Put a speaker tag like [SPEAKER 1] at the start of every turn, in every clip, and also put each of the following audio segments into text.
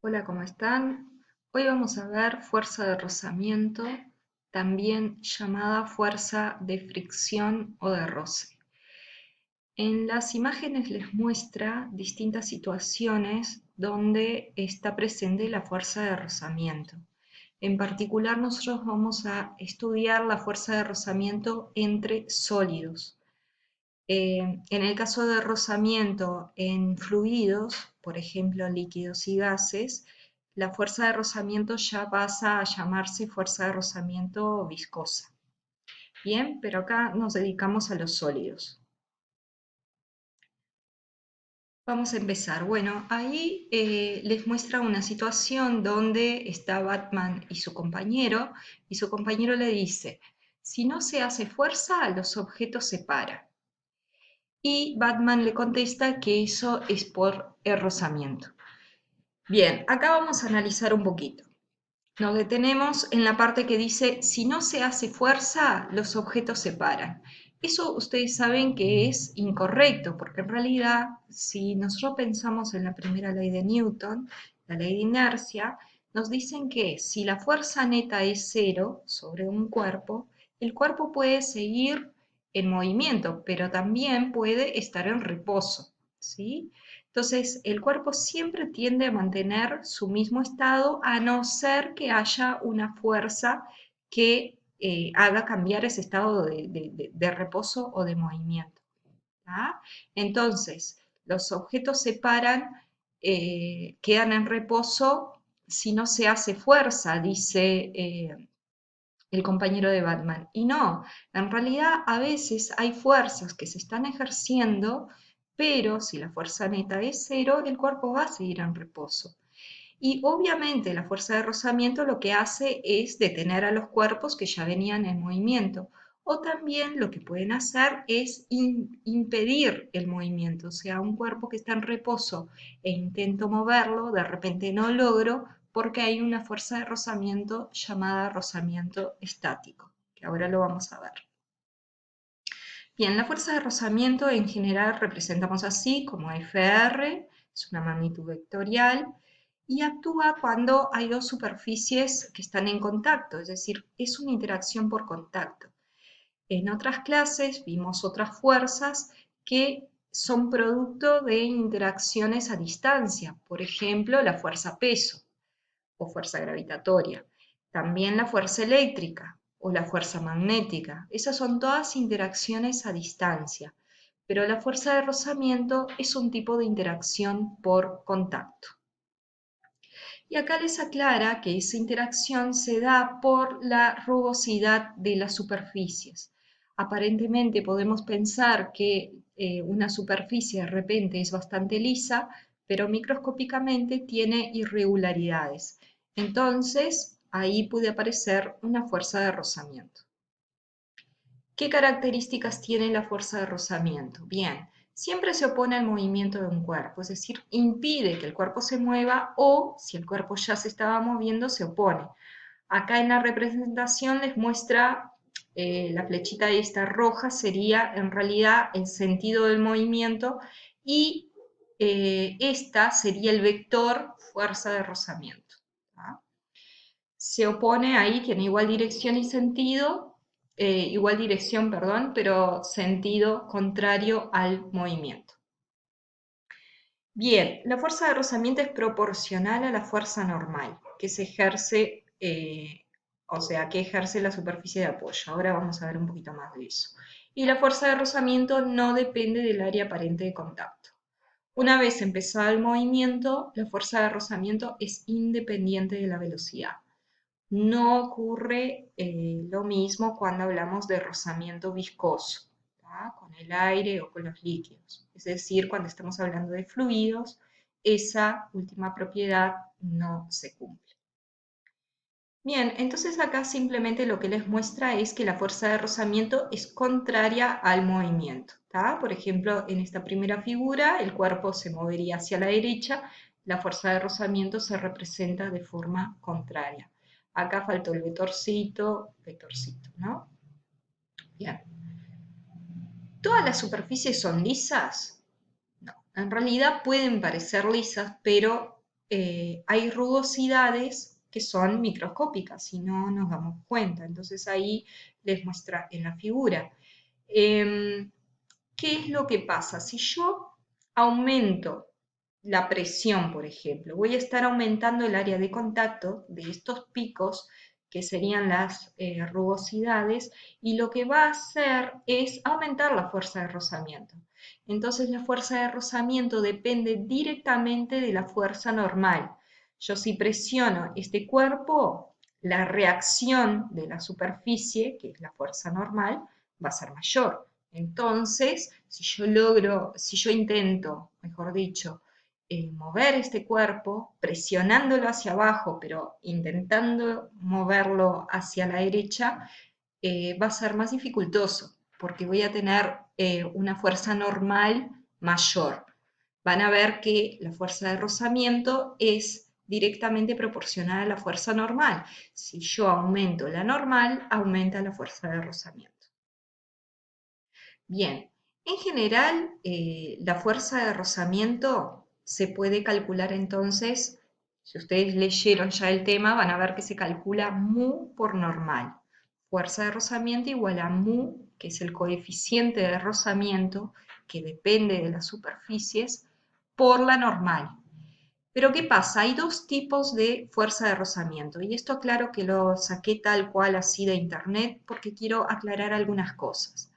[SPEAKER 1] Hola, ¿cómo están? Hoy vamos a ver fuerza de rozamiento, también llamada fuerza de fricción o de roce. En las imágenes les muestra distintas situaciones donde está presente la fuerza de rozamiento. En particular, nosotros vamos a estudiar la fuerza de rozamiento entre sólidos. En el caso de rozamiento en fluidos, por ejemplo líquidos y gases, la fuerza de rozamiento ya pasa a llamarse fuerza de rozamiento viscosa. Bien, pero acá nos dedicamos a los sólidos. Vamos a empezar. Bueno, ahí les muestra una situación donde está Batman y su compañero le dice, si no se hace fuerza, los objetos se paran. Y Batman le contesta que eso es por el rozamiento. Bien, acá vamos a analizar un poquito. Nos detenemos en la parte que dice, si no se hace fuerza, los objetos se paran. Eso ustedes saben que es incorrecto, porque en realidad, si nosotros pensamos en la primera ley de Newton, la ley de inercia, nos dicen que si la fuerza neta es cero sobre un cuerpo, el cuerpo puede seguir en movimiento, pero también puede estar en reposo, ¿sí? Entonces, el cuerpo siempre tiende a mantener su mismo estado a no ser que haya una fuerza que haga cambiar ese estado de reposo o de movimiento. ¿Tá? Entonces, los objetos se paran, quedan en reposo si no se hace fuerza, dice el compañero de Batman. Y no, en realidad a veces hay fuerzas que se están ejerciendo, pero si la fuerza neta es cero, el cuerpo va a seguir en reposo. Y obviamente la fuerza de rozamiento lo que hace es detener a los cuerpos que ya venían en movimiento. O también lo que pueden hacer es impedir el movimiento. O sea, un cuerpo que está en reposo e intento moverlo, de repente no logro porque hay una fuerza de rozamiento llamada rozamiento estático, que ahora lo vamos a ver. Bien, la fuerza de rozamiento en general representamos así como Fr, es una magnitud vectorial, y actúa cuando hay dos superficies que están en contacto, es decir, es una interacción por contacto. En otras clases vimos otras fuerzas que son producto de interacciones a distancia, por ejemplo, la fuerza peso o fuerza gravitatoria, también la fuerza eléctrica o la fuerza magnética. Esas son todas interacciones a distancia, pero la fuerza de rozamiento es un tipo de interacción por contacto. Y acá les aclara que esa interacción se da por la rugosidad de las superficies. Aparentemente podemos pensar que una superficie de repente es bastante lisa, pero microscópicamente tiene irregularidades. Entonces, ahí puede aparecer una fuerza de rozamiento. ¿Qué características tiene la fuerza de rozamiento? Bien, siempre se opone al movimiento de un cuerpo, es decir, impide que el cuerpo se mueva o, si el cuerpo ya se estaba moviendo, se opone. Acá en la representación les muestra la flechita esta roja, sería en realidad el sentido del movimiento y esta sería el vector fuerza de rozamiento. ¿Tá? Se opone ahí, tiene igual dirección y sentido, igual dirección, perdón, pero sentido contrario al movimiento. Bien, la fuerza de rozamiento es proporcional a la fuerza normal que se ejerce, o sea, que ejerce la superficie de apoyo. Ahora vamos a ver un poquito más de eso. Y la fuerza de rozamiento no depende del área aparente de contacto. Una vez empezado el movimiento, la fuerza de rozamiento es independiente de la velocidad. No ocurre lo mismo cuando hablamos de rozamiento viscoso, ¿tá? Con el aire o con los líquidos. Es decir, cuando estamos hablando de fluidos, esa última propiedad no se cumple. Bien, entonces acá simplemente lo que les muestra es que la fuerza de rozamiento es contraria al movimiento. ¿Tá? Por ejemplo, en esta primera figura, el cuerpo se movería hacia la derecha, la fuerza de rozamiento se representa de forma contraria. Acá faltó el vectorcito, ¿no? Bien. ¿Todas las superficies son lisas? No. En realidad pueden parecer lisas, pero hay rugosidades que son microscópicas y no nos damos cuenta. Entonces ahí les muestra en la figura. Em, ¿Qué es lo que pasa? Si yo aumento la presión, por ejemplo, voy a estar aumentando el área de contacto de estos picos, que serían las rugosidades, y lo que va a hacer es aumentar la fuerza de rozamiento. Entonces la fuerza de rozamiento depende directamente de la fuerza normal. Yo si presiono este cuerpo, la reacción de la superficie, que es la fuerza normal, va a ser mayor. Entonces, si yo intento, mejor dicho, mover este cuerpo, presionándolo hacia abajo, pero intentando moverlo hacia la derecha, va a ser más dificultoso, porque voy a tener una fuerza normal mayor. Van a ver que la fuerza de rozamiento es directamente proporcional a la fuerza normal. Si yo aumento la normal, aumenta la fuerza de rozamiento. Bien, en general, la fuerza de rozamiento se puede calcular entonces, si ustedes leyeron ya el tema, van a ver que se calcula mu por normal. Fuerza de rozamiento igual a mu, que es el coeficiente de rozamiento, que depende de las superficies, por la normal. Pero ¿qué pasa? Hay dos tipos de fuerza de rozamiento, y esto claro que lo saqué tal cual así de internet porque quiero aclarar algunas cosas.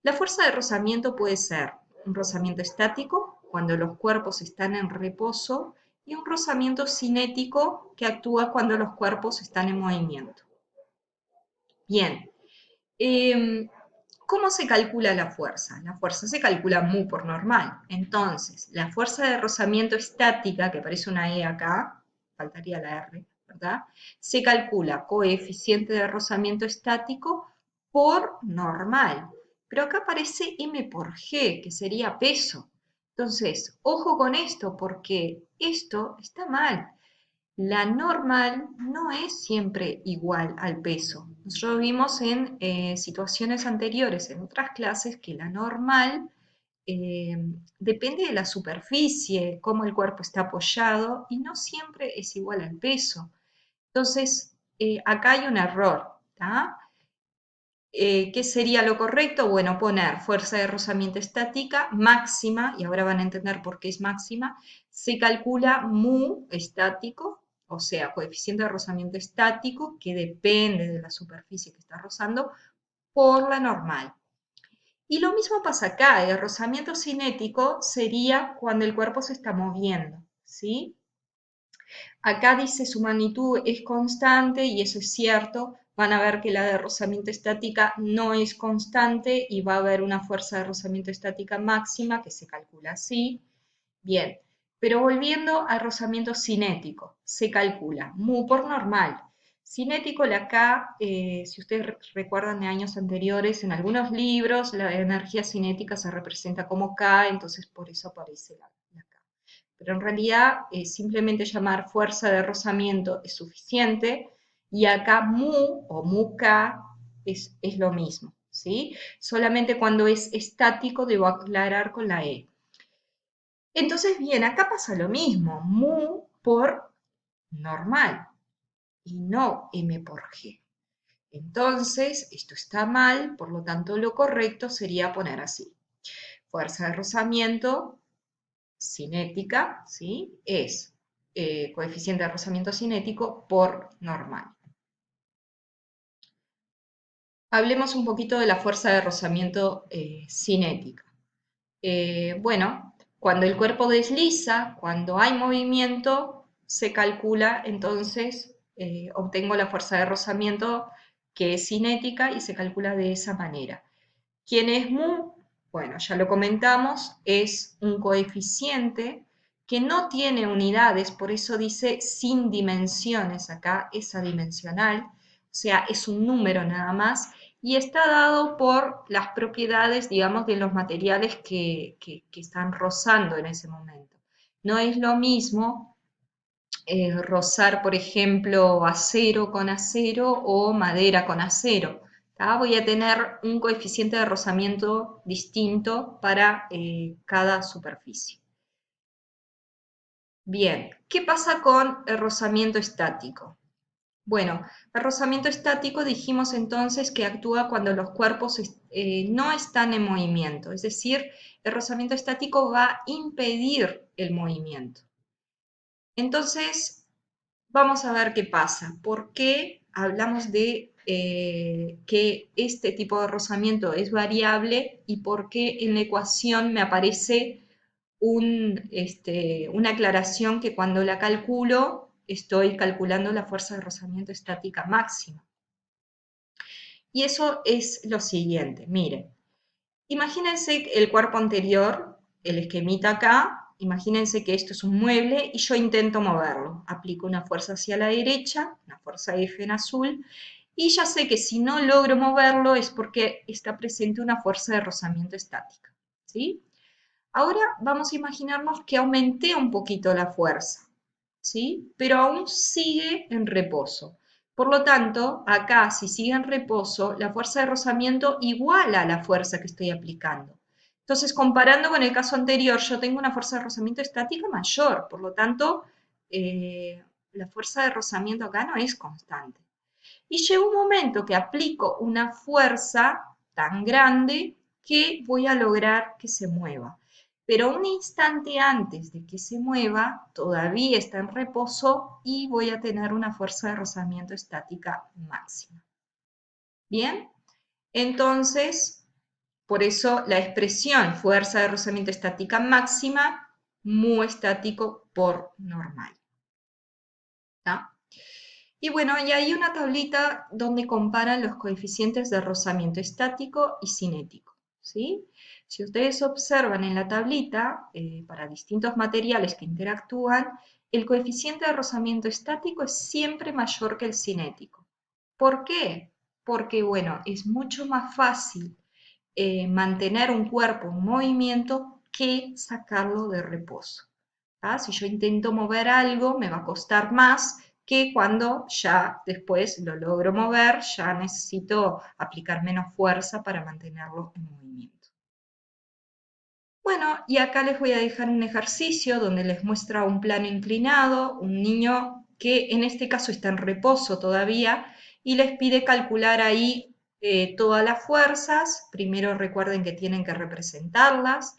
[SPEAKER 1] La fuerza de rozamiento puede ser un rozamiento estático, cuando los cuerpos están en reposo, y un rozamiento cinético, que actúa cuando los cuerpos están en movimiento. Bien, ¿cómo se calcula la fuerza? La fuerza se calcula mu por normal. Entonces, la fuerza de rozamiento estática, que parece una E acá, faltaría la R, ¿verdad? Se calcula coeficiente de rozamiento estático por normal. Pero acá aparece M por G, que sería peso. Entonces, ojo con esto, porque esto está mal. La normal no es siempre igual al peso. Nosotros vimos en situaciones anteriores, en otras clases, que la normal eh, depende de la superficie, cómo el cuerpo está apoyado, y no siempre es igual al peso. Entonces, acá hay un error. ¿Qué sería lo correcto? Bueno, poner fuerza de rozamiento estática máxima, y ahora van a entender por qué es máxima, se calcula mu estático, o sea, coeficiente de rozamiento estático, que depende de la superficie que está rozando, por la normal. Y lo mismo pasa acá, el rozamiento cinético sería cuando el cuerpo se está moviendo, ¿sí? Acá dice su magnitud es constante y eso es cierto. Van a ver que la de rozamiento estática no es constante y va a haber una fuerza de rozamiento estática máxima que se calcula así. Bien, pero volviendo al rozamiento cinético, se calcula mu por normal. Cinético, la K, si ustedes recuerdan de años anteriores, en algunos libros la energía cinética se representa como K, entonces por eso aparece la K. Pero en realidad simplemente llamar fuerza de rozamiento es suficiente, y acá mu o mu K es lo mismo, ¿sí? Solamente cuando es estático debo aclarar con la E. Entonces, bien, acá pasa lo mismo, mu por normal y no m por g. Entonces, esto está mal, por lo tanto lo correcto sería poner así. Fuerza de rozamiento cinética, ¿sí? Es coeficiente de rozamiento cinético por normal. Hablemos un poquito de la fuerza de rozamiento cinética. Bueno, cuando el cuerpo desliza, cuando hay movimiento, se calcula, entonces obtengo la fuerza de rozamiento que es cinética y se calcula de esa manera. ¿Quién es mu? Bueno, ya lo comentamos, es un coeficiente que no tiene unidades, por eso dice sin dimensiones, acá es adimensional, o sea, es un número nada más, y está dado por las propiedades, digamos, de los materiales que están rozando en ese momento. No es lo mismo rozar, por ejemplo, acero con acero o madera con acero. Voy a tener un coeficiente de rozamiento distinto para cada superficie. Bien, ¿Qué pasa con el rozamiento estático? Bueno, el rozamiento estático dijimos entonces que actúa cuando los cuerpos no están en movimiento, es decir, el rozamiento estático va a impedir el movimiento. Entonces, vamos a ver qué pasa. ¿Por qué hablamos de que este tipo de rozamiento es variable y por qué en la ecuación me aparece una aclaración que cuando la calculo estoy calculando la fuerza de rozamiento estática máxima? Y eso es lo siguiente, miren, imagínense el cuerpo anterior, el esquemita acá, imagínense que esto es un mueble y yo intento moverlo. Aplico una fuerza hacia la derecha, una fuerza F en azul, y ya sé que si no logro moverlo es porque está presente una fuerza de rozamiento estática, ¿sí? Ahora vamos a imaginarnos que aumenté un poquito la fuerza, ¿sí? Pero aún sigue en reposo. Por lo tanto, acá si sigue en reposo, la fuerza de rozamiento iguala a la fuerza que estoy aplicando. Entonces, comparando con el caso anterior, yo tengo una fuerza de rozamiento estática mayor, por lo tanto, la fuerza de rozamiento acá no es constante. Y llega un momento que aplico una fuerza tan grande que voy a lograr que se mueva. Pero un instante antes de que se mueva, todavía está en reposo y voy a tener una fuerza de rozamiento estática máxima. Bien, entonces, por eso la expresión fuerza de rozamiento estática máxima, mu estático por normal. ¿Tá? Y bueno, y hay una tablita donde comparan los coeficientes de rozamiento estático y cinético, ¿sí? Si ustedes observan en la tablita, para distintos materiales que interactúan, el coeficiente de rozamiento estático es siempre mayor que el cinético. ¿Por qué? Porque, bueno, es mucho más fácil mantener un cuerpo en movimiento que sacarlo de reposo. ¿Ah? Si yo intento mover algo, me va a costar más que cuando ya después lo logro mover, ya necesito aplicar menos fuerza para mantenerlo en movimiento. Bueno, y acá les voy a dejar un ejercicio donde les muestra un plano inclinado, un niño que en este caso está en reposo todavía y les pide calcular ahí todas las fuerzas. Primero recuerden que tienen que representarlas.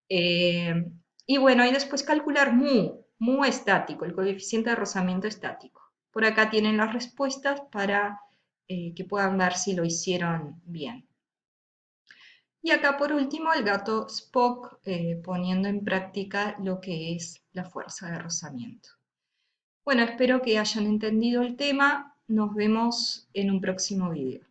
[SPEAKER 1] Eh, y bueno, y después calcular mu estático, el coeficiente de rozamiento estático. Por acá tienen las respuestas para que puedan ver si lo hicieron bien. Y acá por último el gato Spock poniendo en práctica lo que es la fuerza de rozamiento. Bueno, espero que hayan entendido el tema. Nos vemos en un próximo video.